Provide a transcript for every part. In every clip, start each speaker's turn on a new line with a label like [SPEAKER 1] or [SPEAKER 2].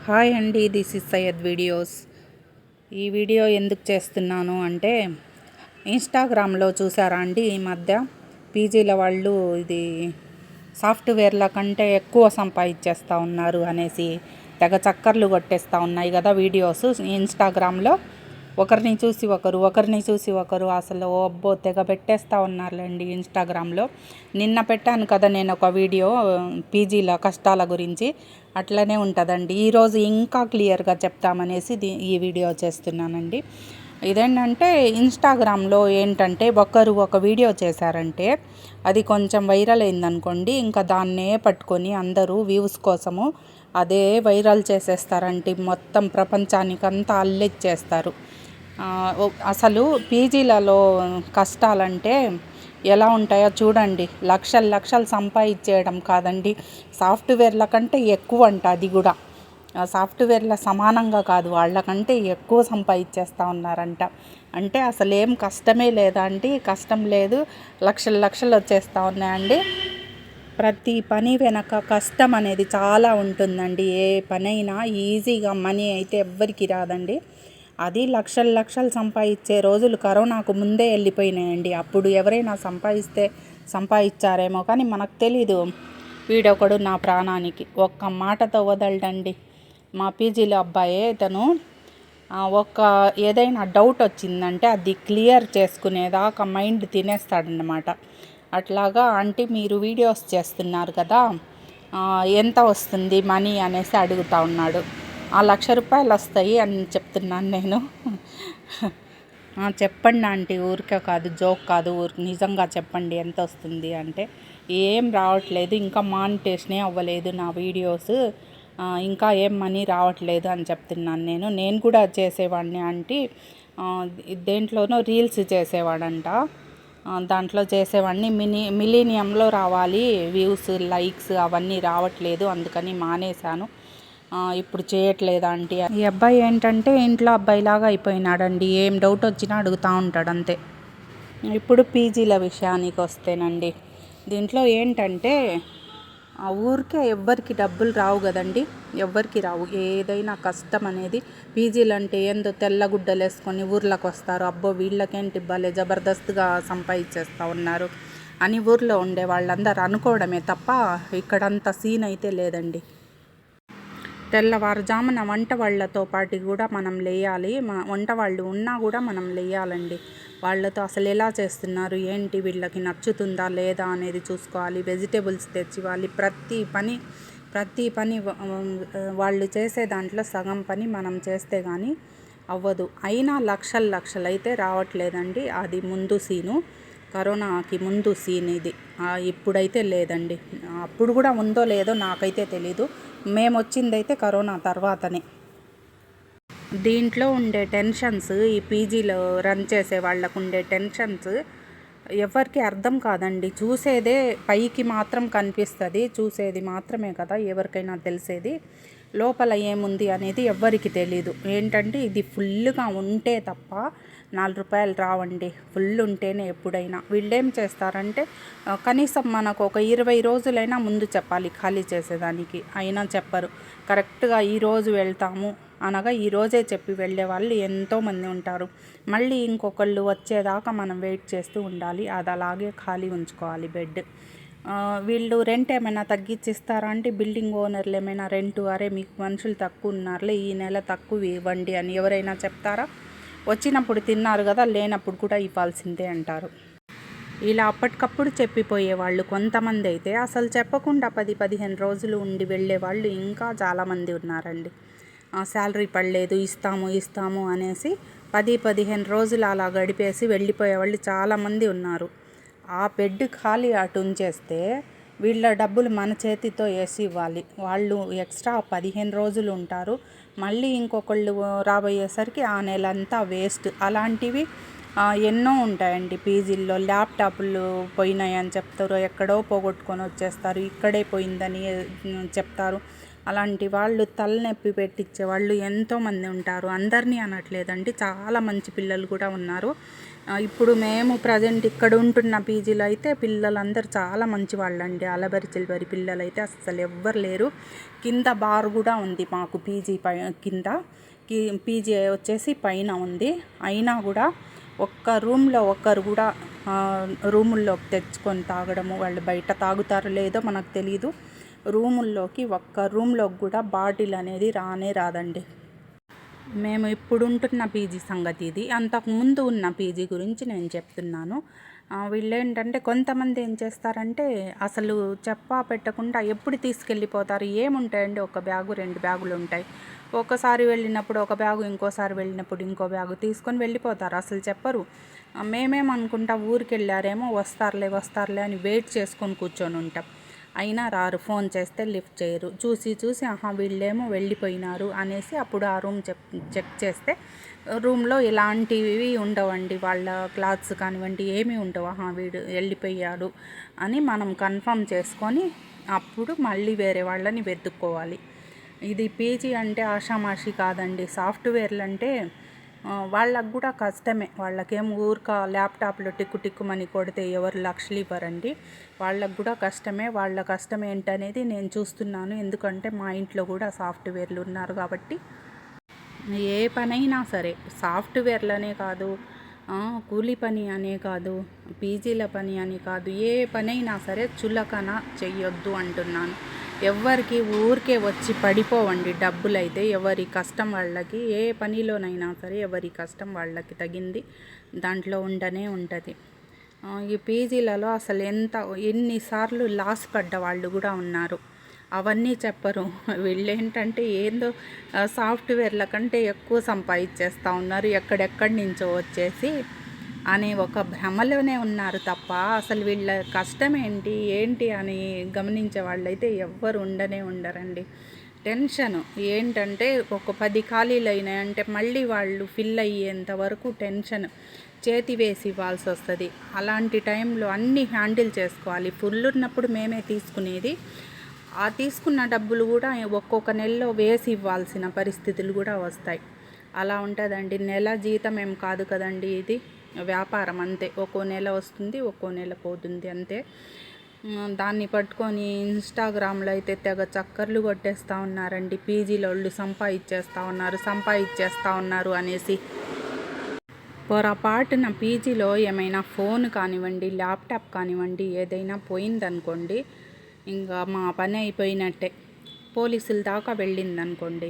[SPEAKER 1] Hi అండి, this is Syed videos. ఈ video ఎందుకు చేస్తున్నాను అంటే, ఇన్స్టాగ్రామ్లో చూసారా అండి, ఈ మధ్య పీజీల వాళ్ళు ఇది సాఫ్ట్వేర్ల కంటే ఎక్కువ సంపాదించేస్తూ ఉన్నారు అనేసి తెగ చక్కర్లు కొట్టేస్తూ ఉన్నాయి కదా వీడియోస్ ఇన్స్టాగ్రామ్లో. ఒకరిని చూసి ఒకరు అసలు అబ్బో తెగ పెట్టేస్తూ ఉన్నారులేండి ఇన్స్టాగ్రామ్లో. నిన్న పెట్టాను కదా నేను ఒక వీడియో పీజీల కష్టాల గురించి, అట్లనే ఉంటుందండి. ఈరోజు ఇంకా క్లియర్గా చెప్తామనేసి ఈ వీడియో చేస్తున్నానండి. ఇదేంటంటే ఇన్స్టాగ్రామ్లో ఏంటంటే ఒకరు ఒక వీడియో చేశారంటే అది కొంచెం వైరల్ అయిందనుకోండి, ఇంకా దాన్నే పట్టుకొని అందరూ వ్యూస్ కోసము అదే వైరల్ చేసేస్తారంటే మొత్తం ప్రపంచానికంతా అల్లెచ్చేస్తారు. అసలు పీజీలలో కష్టాలంటే ఎలా ఉంటాయో చూడండి. లక్షలు సంపాదించేయడం కాదండి, సాఫ్ట్వేర్ల కంటే ఎక్కువ అంట. అది కూడా సాఫ్ట్వేర్ల సమానంగా కాదు, వాళ్ళకంటే ఎక్కువ సంపాదించేస్తూ ఉన్నారంట. అంటే అసలు ఏం కష్టమే లేదా అండి? కష్టం లేదు, లక్షలు వచ్చేస్తూ ఉన్నాయండి. ప్రతి పని వెనక కష్టం అనేది చాలా ఉంటుందండి. ఏ పనైనా ఈజీగా మనీ అయితే ఎవ్వరికి రాదండి. అది లక్షలు సంపాదించే రోజులు కరోనాకు ముందే వెళ్ళిపోయినాయండి. అప్పుడు ఎవరైనా సంపాదించారేమో కానీ మనకు తెలీదు. వీడొకడు నా ప్రాణానికి ఒక్క మాటతో వదలడండి. మా పీజీలో అబ్బాయే ఇతను. ఏదైనా డౌట్ వచ్చిందంటే అది క్లియర్ చేసుకునేదాకా మైండ్ తినేస్తాడనమాట. అట్లాగా ఆంటీ మీరు వీడియోస్ చేస్తున్నారు కదా, ఎంత వస్తుంది మనీ అనేసి అడుగుతూ ఉన్నాడు. 1,00,000 వస్తాయి అని చెప్తున్నాను నేను. చెప్పండి ఆంటీ, ఊరికే కాదు, జోక్ కాదు, నిజంగా చెప్పండి ఎంత వస్తుంది అంటే, ఏం రావట్లేదు, ఇంకా మానిటేషనే అవ్వలేదు నా వీడియోస్, ఇంకా ఏం మనీ రావట్లేదు అని చెప్తున్నాను నేను కూడా చేసేవాడిని ఆంటీ. దేంట్లోనో రీల్స్ చేసేవాడంట, దాంట్లో చేసేవాడిని. మిలీనియంలో రావాలి వ్యూస్, లైక్స్ అవన్నీ రావట్లేదు, అందుకని మానేశాను, ఇప్పుడు చేయట్లేదు ఆంటీ. ఈ అబ్బాయి ఏంటంటే ఇంట్లో అబ్బాయిలాగా అయిపోయినాడండి. ఏం డౌట్ వచ్చినా అడుగుతూ ఉంటాడు అంతే. ఇప్పుడు పీజీల విషయానికి వస్తేనండి, దీంట్లో ఏంటంటే ఊరికే ఎవ్వరికి డబ్బులు రావు కదండి, ఎవ్వరికి రావు. ఏదైనా కష్టం అనేది, పీజీలు అంటే ఏందో తెల్లగుడ్డలు వేసుకొని ఊర్లోకి వస్తారు, అబ్బో వీళ్ళకేంటి భలే జబర్దస్త్గా సంపాదించేస్తూ ఉన్నారు అని ఊర్లో ఉండే వాళ్ళందరూ అనుకోవడమే తప్ప ఇక్కడంత సీన్ అయితే లేదండి. తెల్లవారుజామున వంట వాళ్ళతో పాటు కూడా మనం లేయాలి. వంట వాళ్ళు ఉన్నా కూడా మనం లేయాలండి. వాళ్ళతో అసలు ఎలా చేస్తున్నారు ఏంటి, వీళ్ళకి నచ్చుతుందా లేదా అనేది చూసుకోవాలి. వెజిటేబుల్స్ తెచ్చివ్వాలి. ప్రతి పని వాళ్ళు చేసే దాంట్లో సగం పని మనం చేస్తే కానీ అవ్వదు. అయినా లక్షలు అయితే రావట్లేదండి. అది ముందు సీను, కరోనాకి ముందు సీన్ ఇది. ఇప్పుడైతే లేదండి. అప్పుడు కూడా ఉందో లేదో నాకైతే తెలీదు. మేము వచ్చిందైతే కరోనా తర్వాతనే. దీంట్లో ఉండే టెన్షన్స్, ఈ పీజీలో రన్ చేసే వాళ్ళకు ఉండే టెన్షన్స్ ఎవరికి అర్థం కాదండి. చూసేదే పైకి మాత్రం కనిపిస్తుంది, చూసేది మాత్రమే కదా ఎవరికైనా తెలిసేది. లోపల ఏముంది అనేది ఎవ్వరికి తెలీదు. ఏంటంటే ఇది ఫుల్గా ఉంటే తప్ప ₹4 రావండి. ఫుల్ ఉంటేనే ఎప్పుడైనా. వీళ్ళేం చేస్తారంటే కనీసం మనకు ఒక 20 రోజులైనా ముందు చెప్పాలి ఖాళీ చేసేదానికి, అయినా చెప్పరు. కరెక్ట్గా ఈరోజు వెళ్తాము అనగా ఈరోజే చెప్పి వెళ్ళే వాళ్ళు ఎంతోమంది ఉంటారు. మళ్ళీ ఇంకొకళ్ళు వచ్చేదాకా మనం వెయిట్ చేస్తూ ఉండాలి. అది అలాగే ఖాళీ ఉంచుకోవాలి బెడ్. వీళ్ళు రెంట్ ఏమైనా తగ్గించిస్తారా అంటే, బిల్డింగ్ ఓనర్లు ఏమైనా రెంటు, అరే మీకు మనుషులు తక్కువ ఉన్నారులే ఈ నెల తక్కువ ఇవ్వండి అని ఎవరైనా చెప్తారా? వచ్చినప్పుడు తిన్నారు కదా, లేనప్పుడు కూడా ఇవ్వాల్సిందే అంటారు. ఇలా అప్పటికప్పుడు చెప్పిపోయే వాళ్ళు కొంతమంది అయితే, అసలు చెప్పకుండా 10-15 రోజులు ఉండి వెళ్ళే వాళ్ళు ఇంకా చాలామంది ఉన్నారండి. శాలరీ పడలేదు, ఇస్తాము అనేసి 10-15 రోజులు అలా గడిపేసి వెళ్ళిపోయే వాళ్ళు చాలామంది ఉన్నారు. ఆ బెడ్ ఖాళీ అటు ఉంచేస్తే వీళ్ళ డబ్బులు మన చేతితో వేసి ఇవ్వాలి. వాళ్ళు ఎక్స్ట్రా 15 రోజులు ఉంటారు, మళ్ళీ ఇంకొకళ్ళు రాబోయేసరికి ఆ నెలంతా వేస్ట్. అలాంటివి ఎన్నో ఉంటాయండి పీజీల్లో. ల్యాప్టాప్లు పోయినాయని చెప్తారు, ఎక్కడో పోగొట్టుకొని వచ్చేస్తారు, ఇక్కడే పోయిందని చెప్తారు. అలాంటి వాళ్ళు తలనొప్పి పెట్టించే వాళ్ళు ఎంతోమంది ఉంటారు. అందరినీ అనట్లేదండి, చాలా మంచి పిల్లలు కూడా ఉన్నారు. ఇప్పుడు మేము ప్రజెంట్ ఇక్కడ ఉంటున్న పీజీలో అయితే పిల్లలందరూ చాలా మంచి వాళ్ళండి. అలబరి చిల్బరి పిల్లలు అయితే అస్సలు ఎవ్వరు లేరు. కింద బార్ కూడా ఉంది మాకు పీజీ కింద పీజీ వచ్చేసి పైన ఉంది. అయినా కూడా ఒక్క రూమ్లో ఒక్కరు కూడా రూముల్లోకి తెచ్చుకొని తాగడము, వాళ్ళు బయట తాగుతారో లేదో మనకు తెలీదు. ఒక్క రూమ్లోకి కూడా బాటిల్ అనేది రానే రాదండి. మేము ఇప్పుడుంటున్న పీజీ సంగతి ఇది. అంతకుముందు ఉన్న పీజీ గురించి నేను చెప్తున్నాను. వీళ్ళేంటంటే కొంతమంది ఏం చేస్తారంటే అసలు చెప్పా పెట్టకుండా ఎప్పుడు తీసుకెళ్ళిపోతారు. ఏముంటాయండి, ఒక బ్యాగు 2 బ్యాగులు ఉంటాయి. ఒకసారి వెళ్ళినప్పుడు ఒక బ్యాగు, ఇంకోసారి వెళ్ళినప్పుడు ఇంకో బ్యాగు తీసుకొని వెళ్ళిపోతారు. అసలు చెప్పరు. మేమేమనుకుంటా ఊరికి వెళ్ళారేమో, వస్తారులే అని వెయిట్ చేసుకొని కూర్చొని ఉంటాం. అయినా రారు. ఫోన్ చేస్తే లిఫ్ట్ చేయరు. చూసి వీళ్ళేమో వెళ్ళిపోయినారు అనేసి అప్పుడు ఆ రూమ్ చెక్ చేస్తే రూమ్లో ఎలాంటివి ఉండవండి. వాళ్ళ క్లాత్స్ కానివ్వండి ఏమీ ఉండవు. వీడు వెళ్ళిపోయాడు అని మనం కన్ఫర్మ్ చేసుకొని అప్పుడు మళ్ళీ వేరే వాళ్ళని వెతుక్కోవాలి. ఇది పీజీ అంటే ఆషామాషి కాదండి. సాఫ్ట్వేర్లు అంటే వాళ్ళకు కూడా కష్టమే. వాళ్ళకేం ఊరిక ల్యాప్టాప్లో టిక్కుమని కొడితే ఎవరు లక్షలు ఇవ్వరండి. వాళ్ళకు కూడా కష్టమే. వాళ్ళ కష్టం ఏంటనేది నేను చూస్తున్నాను. ఎందుకంటే మా ఇంట్లో కూడా సాఫ్ట్వేర్లు ఉన్నారు కాబట్టి ఏ పనైనా సరే, సాఫ్ట్వేర్లనే కాదు, కూలీ పని అనే కాదు, పీజీల పని అని కాదు, ఏ పనైనా సరే చులకన చెయ్యొద్దు అంటున్నాను. ఎవ్వరికి ఊరికే వచ్చి పడిపోవండి డబ్బులైతే. ఎవరి కష్టం వాళ్ళకి, ఏ పనిలోనైనా సరే ఎవరి కష్టం వాళ్ళకి తగింది దాంట్లో ఉండనే ఉంటుంది. ఈ పీజీలలో అసలు ఎన్నిసార్లు లాస్ పడ్డ వాళ్ళు కూడా ఉన్నారు. అవన్నీ చెప్పరు. వీళ్ళేంటంటే ఏందో సాఫ్ట్వేర్ల కంటే ఎక్కువ సంపాదించేస్తూ ఉన్నారు ఎక్కడెక్కడి నుంచో వచ్చేసి అనే ఒక భ్రమలోనే ఉన్నారు తప్ప అసలు వీళ్ళ కష్టం ఏంటి అని గమనించే వాళ్ళైతే ఎవ్వరు ఉండరండి. టెన్షను ఏంటంటే ఒక 10 ఖాళీలు అయినాయంటే మళ్ళీ వాళ్ళు ఫిల్ అయ్యేంత వరకు టెన్షన్ చేతి వేసి ఇవ్వాల్సి వస్తుంది. అలాంటి టైంలో అన్నీ హ్యాండిల్ చేసుకోవాలి. ఫుల్ ఉన్నప్పుడు మేమే తీసుకునేది. ఆ తీసుకున్న డబ్బులు కూడా ఒక్కొక్క నెలలో వేసి ఇవ్వాల్సిన పరిస్థితులు కూడా వస్తాయి. అలా ఉంటుందండి. నెల జీతం ఏం కాదు కదండి, ఇది వ్యాపారం అంతే. ఒక్కో నెల వస్తుంది, ఒక్కో నెల పోతుంది అంతే. దాన్ని పట్టుకొని ఇన్స్టాగ్రామ్లో అయితే తెగ చక్కర్లు కొట్టేస్తూ ఉన్నారండి. పీజీలో వాళ్ళు సంపాదించేస్తూ ఉన్నారు అనేసి. పొరపాటున పీజీలో ఏమైనా ఫోన్ కానివ్వండి, ల్యాప్టాప్ కానివ్వండి ఏదైనా పోయిందనుకోండి, ఇంకా మా పని అయిపోయినట్టే. పోలీసుల దాకా వెళ్ళిందనుకోండి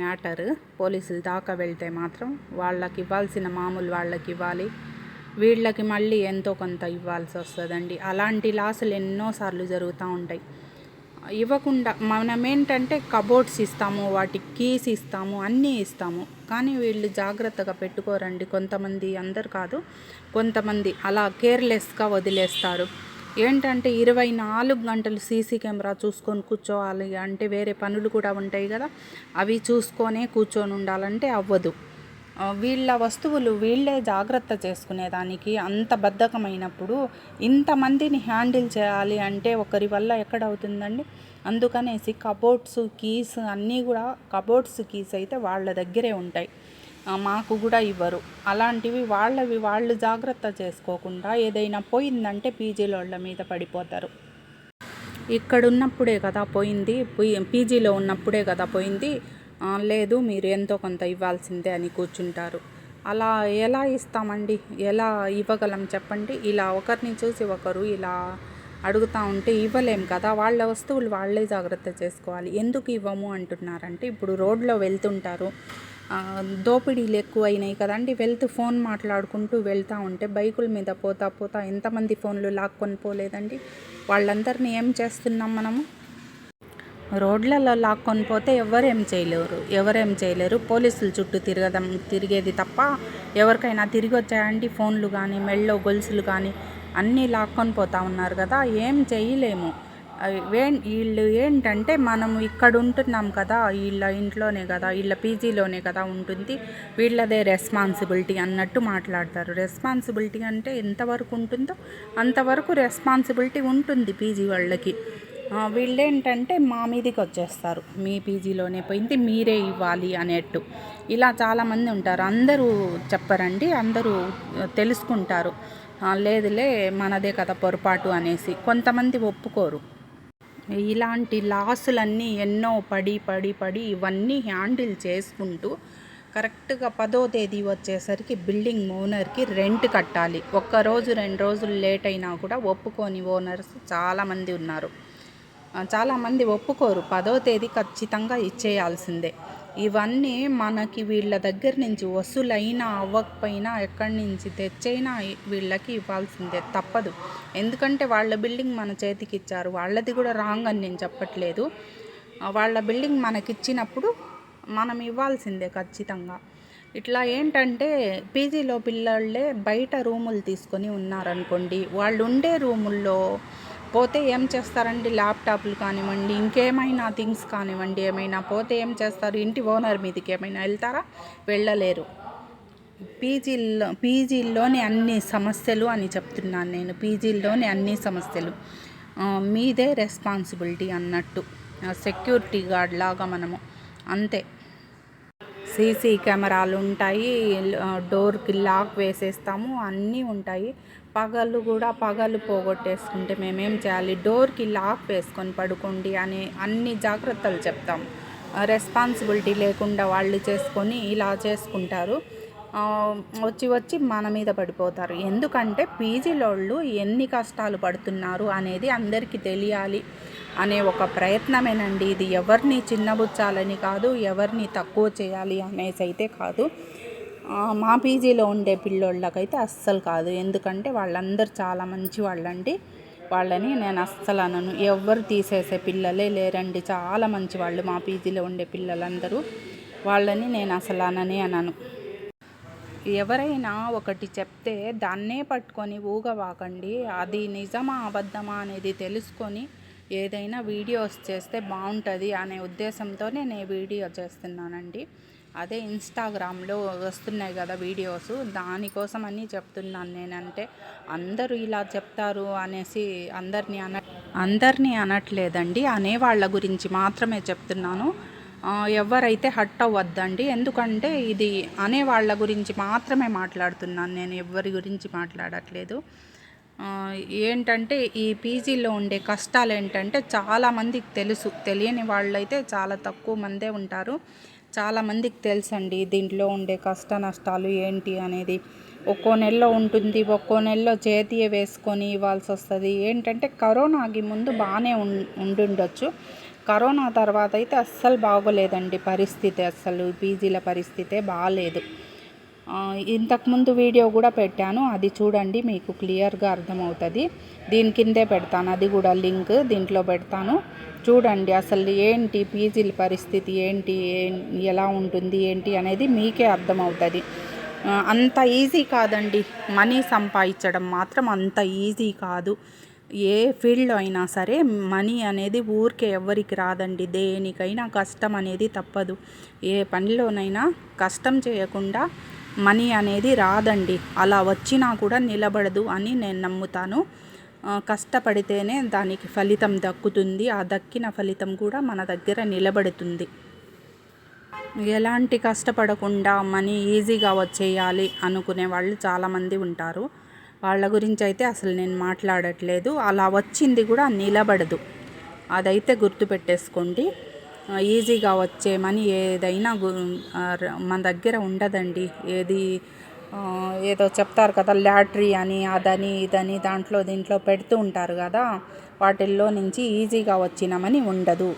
[SPEAKER 1] మ్యాటర్, పోలీసుల దాకా వెళ్తే మాత్రం వాళ్ళకి ఇవ్వాల్సిన మామూలు వాళ్ళకి ఇవ్వాలి, వీళ్ళకి మళ్ళీ ఎంతో కొంత ఇవ్వాల్సి వస్తుందండి. అలాంటి లాసులు ఎన్నోసార్లు జరుగుతూ ఉంటాయి. ఇవ్వకుండా మనమేంటంటే కబోర్డ్స్ ఇస్తాము, వాటికి కీస్ ఇస్తాము, అన్నీ ఇస్తాము, కానీ వీళ్ళు జాగ్రత్తగా పెట్టుకోరండి. కొంతమంది, అందరు కాదు, కొంతమంది అలా కేర్లెస్గా వదిలేస్తారు. ఏంటంటే 24 గంటలు సీసీ కెమెరా చూసుకొని కూర్చోవాలి అంటే వేరే పనులు కూడా ఉంటాయి కదా, అవి చూసుకొనే కూర్చొని ఉండాలంటే అవ్వదు. వీళ్ళ వస్తువులు వీళ్ళే జాగ్రత్త చేసుకునేదానికి అంత బద్ధకమైనప్పుడు ఇంతమందిని హ్యాండిల్ చేయాలి అంటే ఒకరి వల్ల ఎక్కడవుతుందండి. అందుకనేసి కబోర్డ్స్ కీస్ అన్నీ కూడా, కబోర్డ్స్ కీస్ అయితే వాళ్ళ దగ్గరే ఉంటాయి, మాకు కూడా ఇవ్వరు. అలాంటివి వాళ్ళు జాగ్రత్త చేసుకోకుండా ఏదైనా పోయిందంటే పీజీల వాళ్ళ మీద పడిపోతారు. ఇక్కడ ఉన్నప్పుడే కదా పోయింది, పీజీలో ఉన్నప్పుడే కదా పోయింది, లేదు మీరు ఎంతో కొంత ఇవ్వాల్సిందే అని కూర్చుంటారు. అలా ఎలా ఇస్తామండి, ఎలా ఇవ్వగలం చెప్పండి? ఇలా ఒకరిని చూసి ఒకరు ఇలా అడుగుతూ ఉంటే ఇవ్వలేం కదా. వాళ్ళ వస్తువులు వాళ్ళే జాగ్రత్త చేసుకోవాలి. ఎందుకు ఇవ్వము అంటున్నారంటే, ఇప్పుడు రోడ్లో వెళ్తుంటారు, దోపిడీలు ఎక్కువైనాయి కదండి. ఫోన్ మాట్లాడుకుంటూ వెళ్తూ ఉంటే బైకుల మీద పోతా ఎంతమంది ఫోన్లు లాక్కొని పోలేదండి. వాళ్ళందరినీ ఏం చేస్తున్నాం మనము? రోడ్లలో లాక్కొని పోతే ఎవరేం చేయలేరు. పోలీసుల చుట్టూ తిరిగేది తప్ప ఎవరికైనా తిరిగి వచ్చాయండి ఫోన్లు కానీ, మెళ్ళో గొలుసులు కానీ అన్నీ లాక్కొని పోతూ ఉన్నారు కదా, ఏం చేయలేము. వీళ్ళు ఏంటంటే మనం ఇక్కడ ఉంటున్నాం కదా, వీళ్ళ ఇంట్లోనే కదా, వీళ్ళ పీజీలోనే కదా ఉంటుంది, వీళ్ళదే రెస్పాన్సిబిలిటీ అన్నట్టు మాట్లాడతారు. రెస్పాన్సిబిలిటీ అంటే ఎంతవరకు ఉంటుందో అంతవరకు రెస్పాన్సిబిలిటీ ఉంటుంది పీజీ వాళ్ళకి. వీళ్ళేంటంటే మా మీదకి వచ్చేస్తారు, మీ పీజీలోనే పోయింది మీరే ఇవ్వాలి అనేట్టు. ఇలా చాలామంది ఉంటారు. అందరూ చెప్పరండి, అందరూ తెలుసుకుంటారు, లేదులే మనదే కదా పొరపాటు అనేసి. కొంతమంది ఒప్పుకోరు. ఇలాంటి లాసులన్నీ ఎన్నో పడి పడి పడి ఇవన్నీ హ్యాండిల్ చేసుకుంటూ కరెక్ట్గా 10వ తేదీ వచ్చేసరికి బిల్డింగ్ ఓనర్కి రెంట్ కట్టాలి. ఒక్కరోజు 2 రోజులు లేట్ అయినా కూడా ఒప్పుకోని ఓనర్స్ చాలామంది ఉన్నారు. చాలామంది ఒప్పుకోరు. 10వ తేదీ ఖచ్చితంగా ఇచ్చేయాల్సిందే. ఇవన్నీ మనకి వీళ్ళ దగ్గర నుంచి వసూలైనా అవ్వకపోయినా ఎక్కడి నుంచి తెచ్చైనా వీళ్ళకి ఇవ్వాల్సిందే, తప్పదు. ఎందుకంటే వాళ్ళ బిల్డింగ్ మన చేతికి ఇచ్చారు. వాళ్ళది కూడా రాంగ్ అని నేను చెప్పట్లేదు. వాళ్ళ బిల్డింగ్ మనకిచ్చినప్పుడు మనం ఇవ్వాల్సిందే ఖచ్చితంగా. ఇట్లా ఏంటంటే పీజీలో పిల్లలే బయట రూములు తీసుకొని ఉన్నారనుకోండి, వాళ్ళు ఉండే రూముల్లో పోతే ఏం చేస్తారండి? ల్యాప్టాప్లు కానివ్వండి, ఇంకేమైనా థింగ్స్ కానివ్వండి, ఏమైనా పోతే ఏం చేస్తారు? ఇంటి ఓనర్ మీదకి ఏమైనా వెళ్తారా? వెళ్ళలేరు. పీజీల్లోని అన్ని సమస్యలు అని చెప్తున్నాను నేను. పీజీల్లోని అన్ని సమస్యలు మీదే రెస్పాన్సిబిలిటీ అన్నట్టు, సెక్యూరిటీ గార్డ్ లాగా మనము అంతే. సీసీ కెమెరాలు ఉంటాయి, డోర్కి లాక్ వేసేస్తాము, అన్నీ ఉంటాయి. పగలు పోగొట్టేసుకుంటే మేమేం చేయాలి? డోర్కి లాక్ వేసుకొని పడుకోండి అని అన్ని జాగ్రత్తలు చెప్తాము. రెస్పాన్సిబిలిటీ లేకుండా వాళ్ళు చేసుకొని ఇలా చేసుకుంటారు. వచ్చి మన మీద పడిపోతారు. ఎందుకంటే పీజీలోళ్ళు ఎన్ని కష్టాలు పడుతున్నారు అనేది అందరికీ తెలియాలి అనే ఒక ప్రయత్నమేనండి ఇది. ఎవరిని చిన్నబుచ్చాలని కాదు, ఎవరిని తక్కువ చేయాలి అనేసి అయితే కాదు. మా పీజీలో ఉండే పిల్లోళ్ళకైతే అస్సలు కాదు. ఎందుకంటే వాళ్ళందరూ చాలా మంచి వాళ్ళండి. వాళ్ళని నేను అస్సలు అనను. ఎవరు తీసేసే పిల్లలే లేరండి. చాలా మంచి వాళ్ళు మా పీజీలో ఉండే పిల్లలందరూ. వాళ్ళని నేను అసలు అనను. ఎవరైనా ఒకటి చెప్తే దాన్నే పట్టుకొని ఊగవాకండి. అది నిజమా అబద్ధమా అనేది తెలుసుకొని ఏదైనా వీడియోస్ చేస్తే బాగుంటుంది అనే ఉద్దేశంతోనే నేను వీడియో చేస్తున్నానండి. అదే ఇన్స్టాగ్రామ్లో వస్తున్నాయి కదా వీడియోస్, దానికోసమని చెప్తున్నాను. నేనంటే అందరూ ఇలా చెప్తారు అనేసి అందరినీ అనట్లేదండి. అనేవాళ్ళ గురించి మాత్రమే చెప్తున్నాను. ఎవరైతే హట్ అవ్వద్దండి. ఎందుకంటే ఇది అనేవాళ్ళ గురించి మాత్రమే మాట్లాడుతున్నాను నేను, ఎవరి గురించి మాట్లాడట్లేదు. ఏంటంటే ఈ పీజీలో ఉండే కష్టాలు ఏంటంటే చాలామందికి తెలుసు. తెలియని వాళ్ళైతే చాలా తక్కువ మందే ఉంటారు. చాలామందికి తెలుసండి దీంట్లో ఉండే కష్ట నష్టాలు ఏంటి అనేది. ఒక్కో నెలలో ఉంటుంది, ఒక్కో నెలలో చేతియే వేసుకొని ఇవ్వాల్సి వస్తుంది. ఏంటంటే కరోనాకి ముందు బాగానే ఉండుండొచ్చు. కరోనా తర్వాత అయితే అస్సలు బాగోలేదండి పరిస్థితి. అస్సలు పీజీల పరిస్థితే బాగాలేదు. ఇంతకుముందు వీడియో కూడా పెట్టాను, అది చూడండి, మీకు క్లియర్గా అర్థమవుతుంది. దీని కిందే పెడతాను, అది కూడా లింక్ దీంట్లో పెడతాను. చూడండి అసలు ఏంటి పీజీల పరిస్థితి ఏంటి, ఎలా ఉంటుంది ఏంటి అనేది మీకే అర్థమవుతుంది. అంత ఈజీ కాదండి. మనీ సంపాదించడం మాత్రం అంత ఈజీ కాదు. ఏ ఫీల్డ్లో అయినా సరే మనీ అనేది ఊరికే ఎవ్వరికి రాదండి. దేనికైనా కష్టం అనేది తప్పదు. ఏ పనిలోనైనా కష్టం చేయకుండా మనీ అనేది రాదండి. అలా వచ్చినా కూడా నిలబడదు అని నేను నమ్ముతాను. కష్టపడితేనే దానికి ఫలితం దక్కుతుంది. ఆ దక్కిన ఫలితం కూడా మన దగ్గర నిలబడుతుంది. ఎలాంటి కష్టపడకుండా మనీ ఈజీగా వచ్చేయాలి అనుకునే వాళ్ళు చాలామంది ఉంటారు. వాళ్ళ గురించి అయితే అసలు నేను మాట్లాడట్లేదు. అలా వచ్చింది కూడా నిలబడదు, అదైతే గుర్తుపెట్టేసుకోండి. ఈజీగా వచ్చే మనీ ఏదైనా మన దగ్గర ఉండదండి. ఏదో చెప్తారు కదా, లాటరీ అని అదని ఇదని దీంట్లో పెడుతూ ఉంటారు కదా, వాటిల్లో నుంచి ఈజీగా వచ్చిన మనీ ఉండదు.